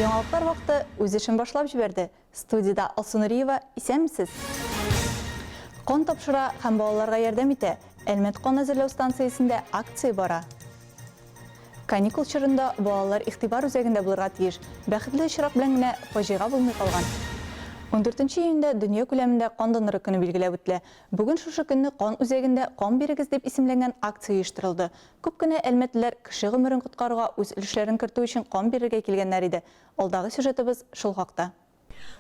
Яңалыктар вакыты үз эшен башлап җибәрде. Студияда Алсу Нуриева, исәнмесез? Кон тапшыра һәм балаларга ярдәм итә. Әлмәт кон әзерләү станциясендә акция бара. Каникул чорында балалар игътибар үзәгендә булырга тиеш. Бәхетле очрак белән генә фаҗига булмый калган. 14 июньдә дөнья күләмендә кан доноры көне билгеләп үтелә. Бүген шушы көнне кан үзәгендә кан бирегез дип исемләнгән акция оештырылды. Күп кенә әлмәтлеләр кеше гомерен коткаруга үз өлешләрен кертү өчен кан бирергә килгәннәр иде. Алдагы сюжетыбыз шул хакта.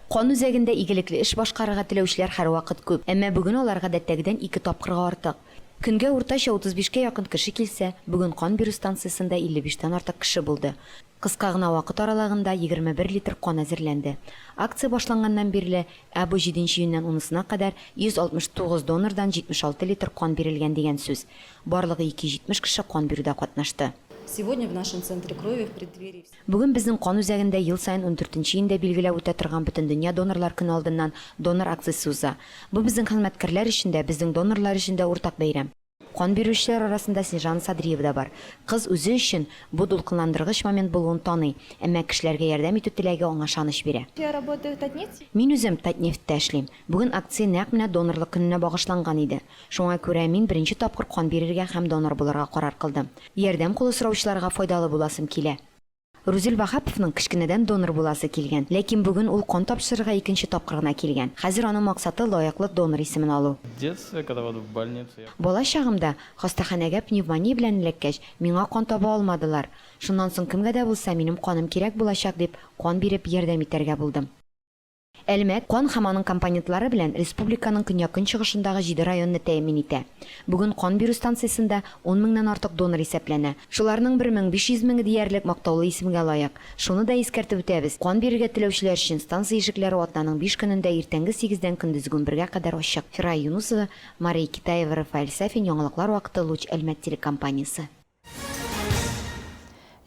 Кан үзәгендә игелекле эш башкарырга теләүчеләр һәрвакыт күп, әмма бүген аларга дәттәгедән 2 тапкырга артык. Көнгә уртача 35-кә якын кеше килсә, бүген кан бирү станциясендә 55-тән артык кеше булды. Кыска гына вакыт аралыгында 21 литр кан әзерләнде. Акция башланганнан бирле, бу 7 июньнән 10-сына кадәр 169 донордан 76 литр кан бирелгән дигән сүз. Барлыгы 270 кеше кан бирүдә катнашты. Сегодня в нашем центре крови в преддверии. Бүген безнең кан үзәгендә ел сайын 14 июньдә билгеләп үтә торган бөтен дөнья донорлар көне алдыннан донор акциясе уза. Бу безнең хезмәткәрләр өчен дә, безнең донорлар өчен дә уртак бәйрәм. Кан бирүчеләр арасында Снежана Садриева да бар. Кыз үзе өчен бу дулкынландыргыч момент булуын таный, әмма кешеләргә ярдәм итү теләге аңа шаныч бирә. Я работаю в Татнефти. Мин үзем Татнефтьтә эшлим. Бүген акция нәкъ менә донорлык көненә багышланган иде. Шуңа күрә мин беренче тапкыр кан бирергә һәм донор булырга карар кылдым. Ярдәм кулы сораучыларга файдалы буласым килә. Рузил Вахаповның кичкенәдән донор буласы килгән, ләкин бүген ул кан тапшырырга икенче тапкыр гына килгән. Хәзер аның максаты лаяклы донор исемен алу. Бала чагымда хастаханәгә пневмония белән эләккәч, миңа кан таба алмадылар. Шуннан соң кемгә дә булса минем каным кирәк булачак дип, кан биреп ярдәм итәргә булдым. Әлмәт кан һәм аның компонентлары белән республиканың көньяк-көнчыгышындагы 7 районны тәэмин итә. Бүген кан бирү станциясендә 10 меңнән артык донор исәпләнә. Шуларның 1500 меңе диярлек мактаулы исемгә лаек. Шуны да искәртеп үтәбез. Кан бирергә теләүчеләр өчен станция ишекләре атнаның 5 көнендә иртәнге 8-дән көндезге 11-гә кадәр ачык. Фирай Юнусова, Мария Китаева, Рафаэль Сафин, яңалыклар вакыты Луч Әлмәт телекомпаниясе.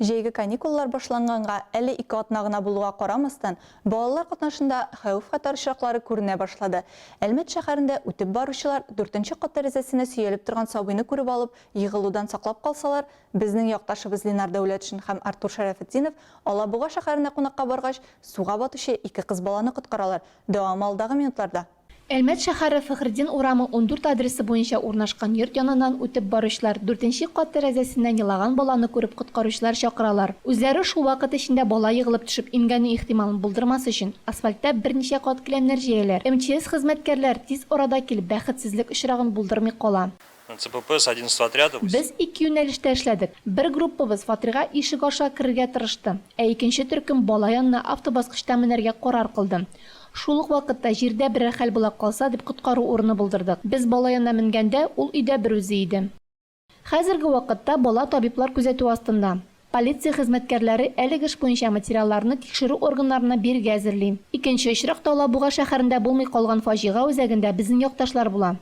Җәйге каникуллар башланганга әле 2 атна гына булуга карамастан, балалар катнашында хәвеф-хәтәр очраклары күренә башлады. Әлмәт шәһәрендә үтеп баручылар 4-нче кат тәрәзәсенә сөялеп торган сабыйны күреп алып, егылудан саклап калсалар, безнең якташыбыз Ленар Дәүләтшин һәм Артур Шәрәфетдинов Алабуга шәһәренә кунакка баргач, суга батучы 2 кыз баланы коткаралар. Дәвам алдагы минутларда. Әлмәт шәһәре Фәхреддин урамы 14 адресы буенча урнашкан йорт янынан үтеп баручылар 4-нче кат тәрәзәсеннән елаган баланы күреп коткаручылар чакыралар. Үзләре шул вакыт эчендә бала егылып төшеп имгәне ихтималын булдырмас өчен асфальтта берничә кат келәмнәр җәяләр. МЧС хезмәткәрләр тиз арада килеп бәхетсезлек очрагын булдырмый кала. ЦПП с 11 отряда. Без 2 юнәлештә эшләдек. Бер группабыз фатирга ишек аша кирергә тырышты. Икенче төркем бала янына автобаскычта менәргә карар кылды. Шул ук вакытта җирдә берәр хәл була калса дип коткару урыны булдырдык. Без бала янына менгәндә ул өйдә бер үзе иде. Хәзерге вакытта бала табиблар күзәтү астында. Полиция хезмәткәрләре әлеге эш буенча материалларны тикшерү органнарына бирергә әзерли. Икенче очракта Алабуга шәһәрендә булмый калган фаҗига үзәгендә безнең якташлар була.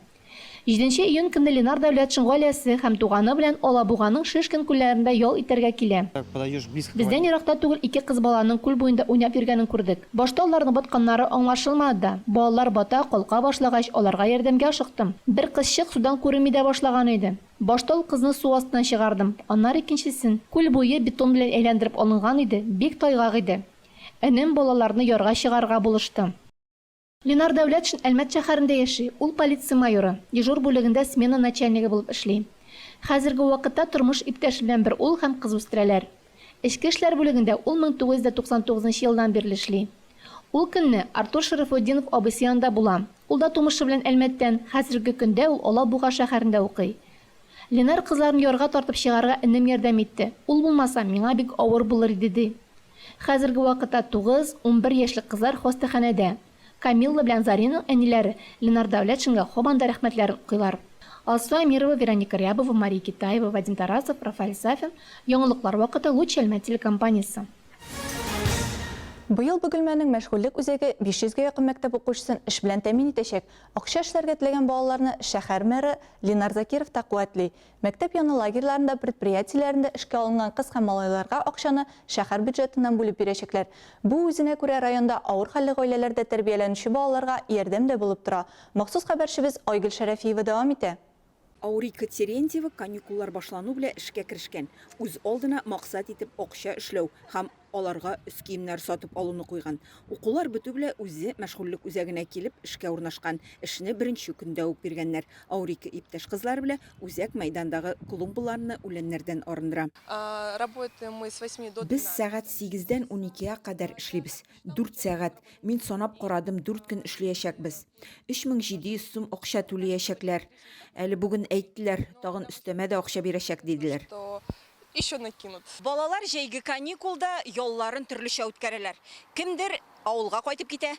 7 июнь көнне Ленар Дәүләтшин гаиләсе һәм туганы белән Алабуганың Шишкин күлләрендә ял итәргә килә. Бездән еракта түгел 2 кыз баланың күл буенда уйнап йөргәнен күрдек. Башта аларның батканнары аңлашылмады да. Балалар бата калка башлагач, аларга ярдәмгә ашыктым. Бер кызчык судан күренми дә башлаган иде. Башта ул кызны су астыннан чыгардым. Аннары икенчесен күл буе бетон белән әйләндереп алынган иде. Бик тайгак иде. Энем балаларны ярга чыгарга булышты. Ленар Дәүләтшин Әлмәт шәһәрендә яши. Ул полиция майоры. Дежур бүлегендә смена начальнигы булып эшли. Хәзерге вакытта тормыш иптәше белән бер ул һәм кыз үстерәләр. Эчке эшләр бүлегендә ул 1999 елдан бирле эшли. Ул көнне Артур Шәрәфетдинов абыйсы янында була. Ул да тумышы белән Әлмәттән, хәзерге көндә ул Алабуга шәһәрендә укый. Ленар кызларын ярга тартып чыгарга энем ярдәм итте. Ул булмаса, миңа бик авыр булыр иде ди. Хәзерге вакытта 9-11 яшьлек кызлар хастаханәдә. Камилла белән Зарина әниләре Ленар Дәүләтшингә хобанда рәхмәтләрен укыйлар. Алсу Амирова, Вероника Рябова, Мария Китаева, Вадим Тарасов, Рафаэль Сафин, яңалыклар вакыты Луч Әлмәт телекомпаниясе. Быел Бөгелмәнең мәшгульлек үзәге 500-гә якын мәктәп укучысын эш белән тәэмин итәчәк. Акча эшләргә теләгән балаларны шәһәр мэры Ленар Закиров та куәтли. Мәктәп яны лагерьларында, предприятиеләрендә эшкә алынган кыз һәм малайларга акчаны шәһәр бюджетыннан бүлеп бирәчәкләр. Бу үзенә күрә районда авыр хәлле гаиләләрдә тәрбияләнүче балаларга ярдәм дә булып тора. Махсус хәбәрчебез Айгөл Шәрәфиева дәвам итә. Аурика Терентьева каникуллар башлану белән эшкә керешкән. Үз алдына максат итеп акча эшләү һәм аларга үс киемнәр сатып алуны куйган. Укулар бетү белән үзе мәшгульлек үзәгенә килеп эшкә урнашкан. Эшне беренче көндә үк биргәннәр. Аурика иптәш кызлар белән үзәк мәйдандагы клумбаларны үләннәрдән арындыра. Работаем мы с 8 до 12. Без сәгать 8-дән 12-гә кадәр эшлибез. 4 сәгать. Мин санап карадым, 4 көн эшләячәкбез. 3700 сум акча түләячәкләр. Әле бүген әйттеләр, тагын өстәмә дә акча бирәчәк диделәр. То еще накинут. Балалар җәйге каникулда ялларын төрлечә үткәрәләр. Кемдер авылга кайтып китә,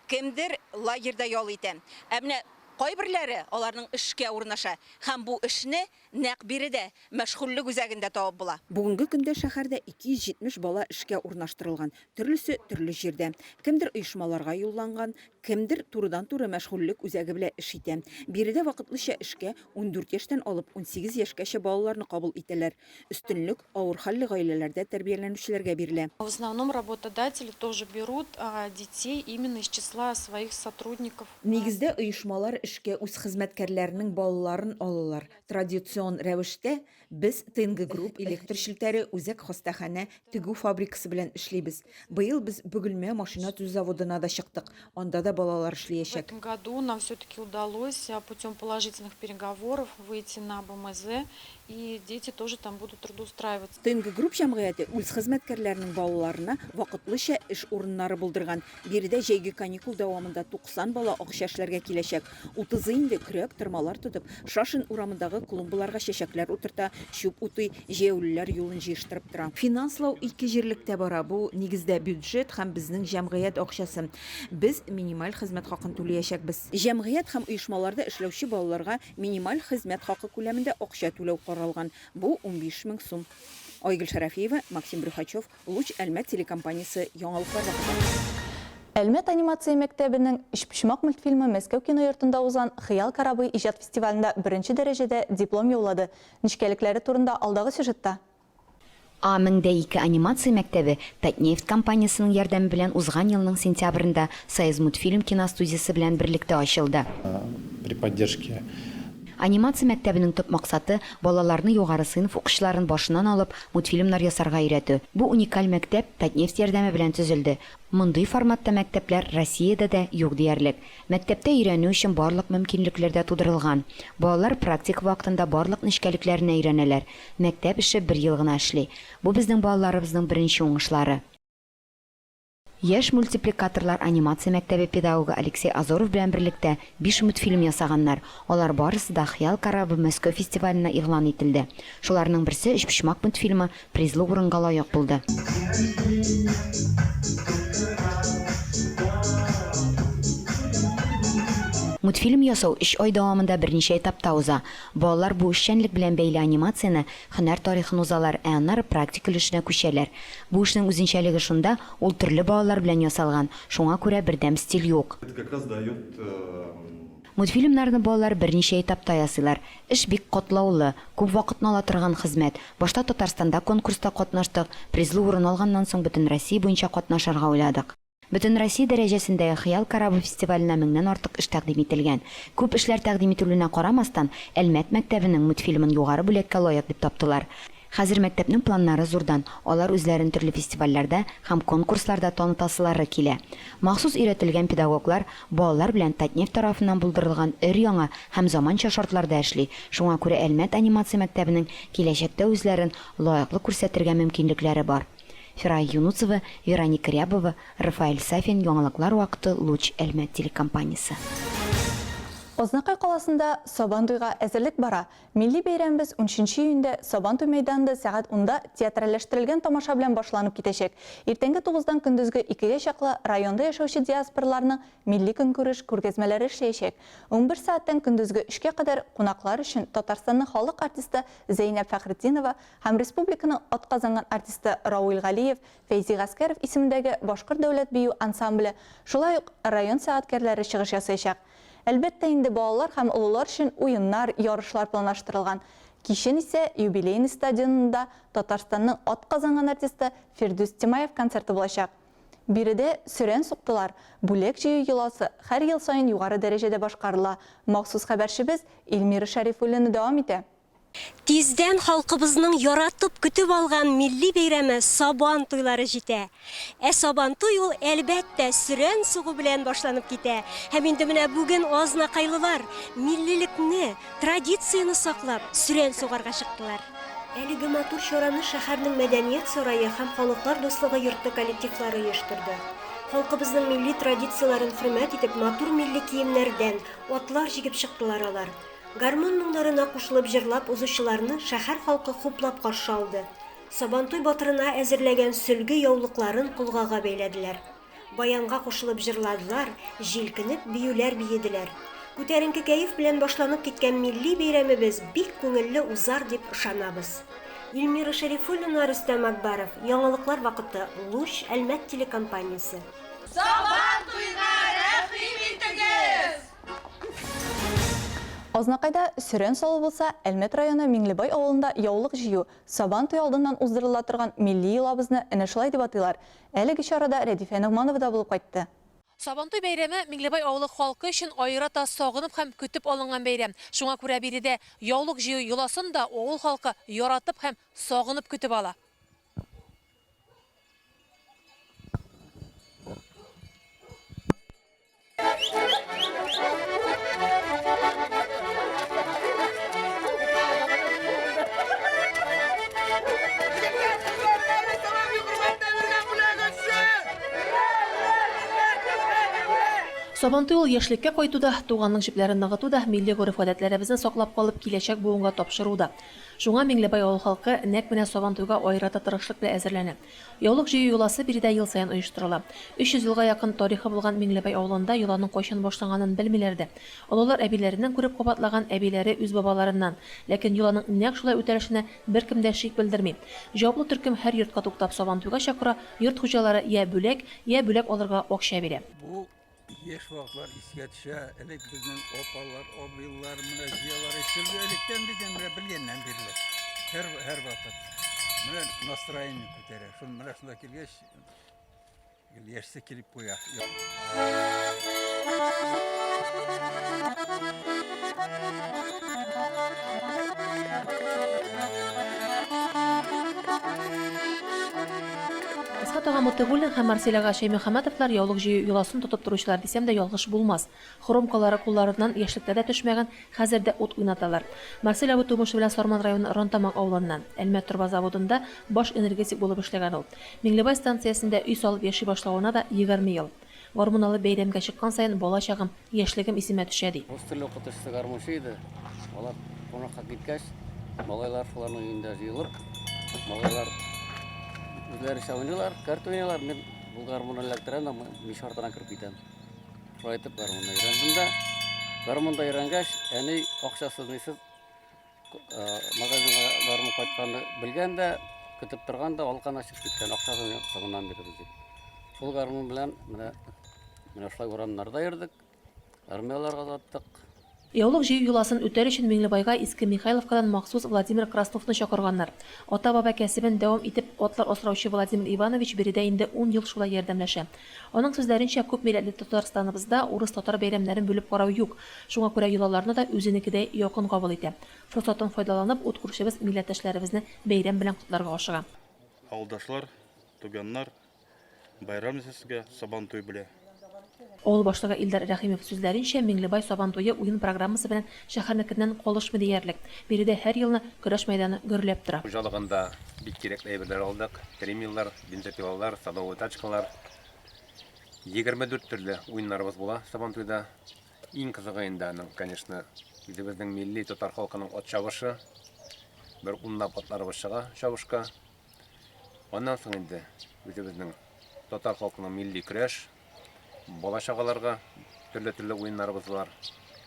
кемдер лагерьда ял итә. Ә менә кайберләре аларның эшкә урнаша һәм бу эшне нәкъ биредә мәшгульлек үзәгендә табып була. Бүгенге көндә шәһәрдә 270 бала эшкә урнаштырылган. Төрлесе төрле җирдә. Кемдер оешмаларга юлланган, кемдер турыдан-туры мәшгульлек үзәге белән эш итә. Биредә вакытлыча эшкә 14 яшьтән алып 18 яшькәчә балаларны кабул итәләр. Өстенлек авыр хәлле гаиләләрдә тәрбияләнүчеләргә бирелә. В основном работодатели тоже берут детей именно из числа своих сотрудников. Нигездә оешмалар эшкә үз хезмәткәрләренең балаларын алалар. Традицион рәвештә без ТНГ групп электр шелтәре үзәк хастаханә тегү фабрикасы белән эшлибез. Быел без Бөгелмә машина төзү заводына да чыктык. Анда да балалар В эшләячәк. этом году нам все-таки удалось путем положительных переговоров выйти на БМЗ, и дети тоже там будут трудоустраиваться. ТНГ групп җәмгыяте үз хезмәткәрләренең балаларына вакытлыча эш урыннары булдырган. Биредә җәйге каникул дәвамында 90 бала акча эшләргә киләчәк. 30 инде көрәк тырмалар тотып, Шашин урамындагы клумбаларга чәчәкләр утырта, чүп утый, җәяүлеләр юлын җыештырып тора. Финанслау ике җирлектә бара. Бу нигездә бюджет һәм безнең җәмгыять акчасы. Без минималь хезмәт хакын түләячәкбез. Җәмгыять һәм оешмаларда эшләүче балаларга минималь хезмәт хакы күләмендә акча түләү каралган. Бу 15 000 сум. Айгөл Шарафиева, Максим Брюхачев, Луч Әлмәт телекомпаниясе яңалыклар вакыты. Әлмәт анимация мәктәбенең «Ишпишмак» мультфильмы Мәскәү киноёртында узган «Хыял корабы» иҗат фестивалендә беренче дәрәҗәдә диплом яулады. Ничкәлекләре турында алдагы сюжетта. А-12 анимация мәктәбе Татнефть компаниясының ярдәме белән узган елның сентябрендә Союз мультфильм киностудиясе белән берлектә ачылды. При поддержке Анимация мәктәбенең төп максаты балаларны югары сыйныф укучыларын башыннан алып мультфильмнар ясарга өйрәтү. Бу уникаль мәктәп Татнефть ярдәме белән төзелде. Мондый форматта мәктәпләр Россиядә дә юк диярлек. Мәктәптә өйрәнү өчен барлык мөмкинлекләр дә тудырылган. Балалар практик вакытында барлык нечкәлекләрне өйрәнәләр. Мәктәп эше 1 ел гына эшли. Бу безнең балаларыбызның беренче уңышлары. Яшь мультипликаторлар анимация мәктәбе педагогы Алексей Азоров белән берлектә 5 мультфильм ясаганнар. Алар барысы да «Хыял корабы» Мәскәү фестиваленә игълан ителде. Шуларның берсе «Ишпишмак» мультфильмы призлы урынга лаек булды. Мультфильм ясау 3 ай дәвамында берничә этапта уза. Балалар бу эшчәнлек белән бәйле анимацияны, һөнәр тарихын узалар, ә аннары практик эшенә күчәләр. Бу эшнең үзенчәлеге шунда, ул төрле балалар белән ясалган. Шуңа күрә бердәм стиль юк. это как раз дает Мультфильмнарны балалар берничә этапта ясыйлар. Эш бик катлаулы, күп вакытны ала торган хезмәт. Башта Татарстанда конкурста катнаштык, призлы урын алганнан соң бөтен Россия буенча катнашырга уйладык. Бөтен Россия дәрәҗәсендәге «Хыял корабы» фестиваленә 1000-нән артык эш тәкъдим ителгән. Күп эшләр тәкъдим ителүенә карамастан, Әлмәт мәктәбенең мультфильмын югары бүләккә лаек дип таптылар. Хәзер мәктәпнең планнары зурдан. Алар үзләрен төрле фестивальләрдә һәм конкурсларда танытасылары килә. Махсус өйрәтелгән педагоглар балалар белән Татнефть тарафыннан булдырылган өр-яңа һәм заманча шартларда эшли. Шуңа күрә Әлмәт анимация мәктәбенең киләчәктә үзләрен лаеклы күрсәтергә мөмкинлекләре бар. Фирай Юнусова, Вероника Рябова, Рафаэль Сафин, яңалыклар вакыты, Луч Әлмәт телекомпаниясе. Ознакай каласында Сабантуйга әзерлек бара. Милли бәйрәмбез 13 июньдә Сабантуй мәйданында сәгать 10-да театральләштерелгән тамаша белән башланып китәчәк. Иртәнге 9-дан көндезге 2-гә чаклы районда яшәүче диаспораларның милли көнкүреш күргәзмәләре эшләячәк. 11 сәгатьтән көндезге 3-кә кадәр кунаклар өчен Татарстанның халык артисты Зәйнәп Фәхретдинова һәм республиканың атказанган артисты Рауил Галиев, Фәйзи Гаскәров исемендәге Башкорт дәүләт бию ансамбле, шулай ук район сәгатькәрләре чыгыш ясаячак. Әлбәттә инде балалар һәм уллар өчен уеннар, ярышлар планлаштырылган. Кичен исә юбилейный стадионында Татарстанның атказанган артисты Фирдүс Тимаев концерты булачак. Биредә сүрән суктылар, бүләк җыю йоласы һәр ел сайын югары дәрәҗәдә башкарыла. Махсус хәбәрчебез Илмира Шәрифуллина дәвам итә. Тиздән халкыбызның яратып көтеп алган милли бәйрәме Сабан туйлары җитә. Сабан туй ул әлбәттә сүрән сугу белән башланып китә. Һәм инде менә бүген азнакайлылар милливлекне, традицияны саклап сүрән сугарга чыктылар. Әлеге матур чараны шәһәрнең мәдәният сарае һәм халыклар дуслыгы йорты коллективлары оештырды. Халкыбызның милли традицияларын хөрмәт итеп, матур милли киемнәрдән атлар җигеп чыктылар алар. Гармон моңнарына кушылып җырлап узучыларны шәһәр халкы хуплап каршы алды. Сабантуй батырына әзерләгән сөлге яулыкларын кулгага бәйләделәр. Баянга кушылып җырладылар, җилкенеп биюләр биеделәр. Күтәренке кәеф белән башланып киткән милли бәйрәмебез бик күңелле узар дип ышанабыз. Илмира Шәрифуллина, Рөстәм Акбаров, яңалыклар вакыты, Луч, Әлмәт телекомпаниясе. Сабан туйга рәхим итегез! Азнакайда сүрән салу булса, Әлмәт районы Миңлебай авылында яулык җыю, Сабан туй алдыннан уздырыла торган милли йолабызны әнә шулай дип атыйлар. Әлеге чарада Рәдифә Нугманова да булып кайтты. Сабантуй бәйрәме Миңлебай авылы халкы өчен аерата сагынып һәм көтеп алынган бәйрәм. Шуңа күрә биредә яулык җыю йоласын да авыл халкы яратып һәм сагынып көтеп ала. Сабантуй ул яшьлеккә кайтуда, туганның җепләрен ныгытуда, милли гореф-гадәтләребезне саклап калып киләчәк буынга тапшыруда. Шуңа Миңлебай авыл халкы нәкъ менә Сабантуйга аерата тырышлык белән әзерләнә. Яулык җыю юласы биредә ел саен оештырыла. 300 елга якын тарихы булган Миңлебай авылында юланың кайчан башланганын белмиләр дә. Олылар әбиләреннән күреп кабатлаган, әбиләре үз бабаларыннан. Ләкин юланың нәкъ шулай үтәлешенә беркем дә шик белдерми. Җаваплы төркем һәр йортка туктап Сабантуйга чакыра, йорт хуҗалары я бүләк алырга акча бирә. Еш вакытлар искә төшә, элек безнең апалар, абыйлар, менә җыялар эшләр электән дигән белгәннән бирле. Һәр вакыт. Менә настроение күтәрә. Шуны менә шунда килгәч, яшьсе килеп куя. Исхат Мотыгуллин һәм Марселяга Шәймөхәмәтовлар яулык җыю юласын тотып торучылар дисәм дә ялгыш булмас. Хромкалары кулларыннан яшьлектә дә төшмәгән, хәзер дә ут уйнаталар. Марселя бу тумышы белән Сарман районы Ронтамак авылыннан, Әлмәт Торба заводында баш энергетик булып эшләгән ул. Миңлебай станциясендә үй салып яши башлавына да 20 ел. Гормоналы бәйрәмгә чыккан саен бала чагым, яшьлегем исемә төшә ди. Өстәле укытучысы гармунчы иде. Алар кунакка киткәч, малайлар шуларның өендә җыелып, малайлар үзләре чавынылар, карт уйналар. Мен бу гармунны эләктерәм дә миш артына кирип китәм. Шулай итеп гармунны өйрәндем дә. Гармунда өйрәнгәч, әни акчасыз нисез магазинга гармун кайтканны белгән дә, көтеп торган да алкан ачып киткән акчасын соңыннан биреп җик. Шул гармун белән менә шулай урамнарда йөрдек. Армияларга аттык. Яулык җыю юласын үтәр өчен Миңлебайга Иске Михайловкадан махсус Владимир Красновны чакырганнар. Ата-баба кәсебен дәвам итеп атлар асраучы Владимир Иванович биредә инде 10 ел шулай ярдәмләшә. Аның сүзләренчә, күп милләтле Татарстаныбызда урыс-татар бәйрәмнәрен бүлеп карау юк. Шуңа күрә юлаларны да үзенекедәй якын кабул итә. Форсаттан файдаланып, ут күршебез милләттәшләребезне бәйрәм белән котларга ашыга. Авылдашлар, туганнар, байрам сезгә Сабантуй белә. Авыл башлыгы Илдар Рәхимов сүзләренчә, Миңлебай Сабантуйы уен программасы белән шәһәрнекеннән калышмый диярлек. Биредә һәр елны көрәш мәйданы гөрләп тора. Хуҗалыгында бик кирәкле әйберләр алдык. Тремиллар, бензопилалар, садовый тачкалар. 24 төрле уеннарыбыз була Сабантуйда. Иң кызыгы инде аның, конечно, безнең милли татар халкының ат чабышы. Бер унлап атларыбыз чыга чабышка. Аннан соң инде безнең татар халкының милли көрәш, бала чагаларга төрле уеннарыбыз бар.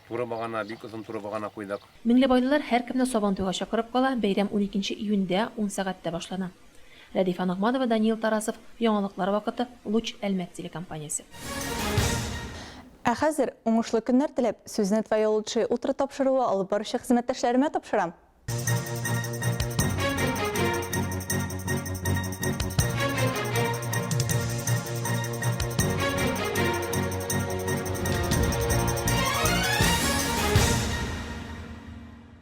Туры багана, бик озын туры багана куйдык. Миңлебайлылар һәркемне Сабантуйга чакырып кала, бәйрәм 12 июньдә 10 сәгатьтә башлана. Рәдифә Нугманова, Даниил Тарасов, яңалыклар вакыты, Луч Әлмәт телекомпаниясе. Хәзер уңышлы көннәр теләп, сүзне твоя лучшая утро тапшыруы алып баручы хезмәттәшләремә тапшырам.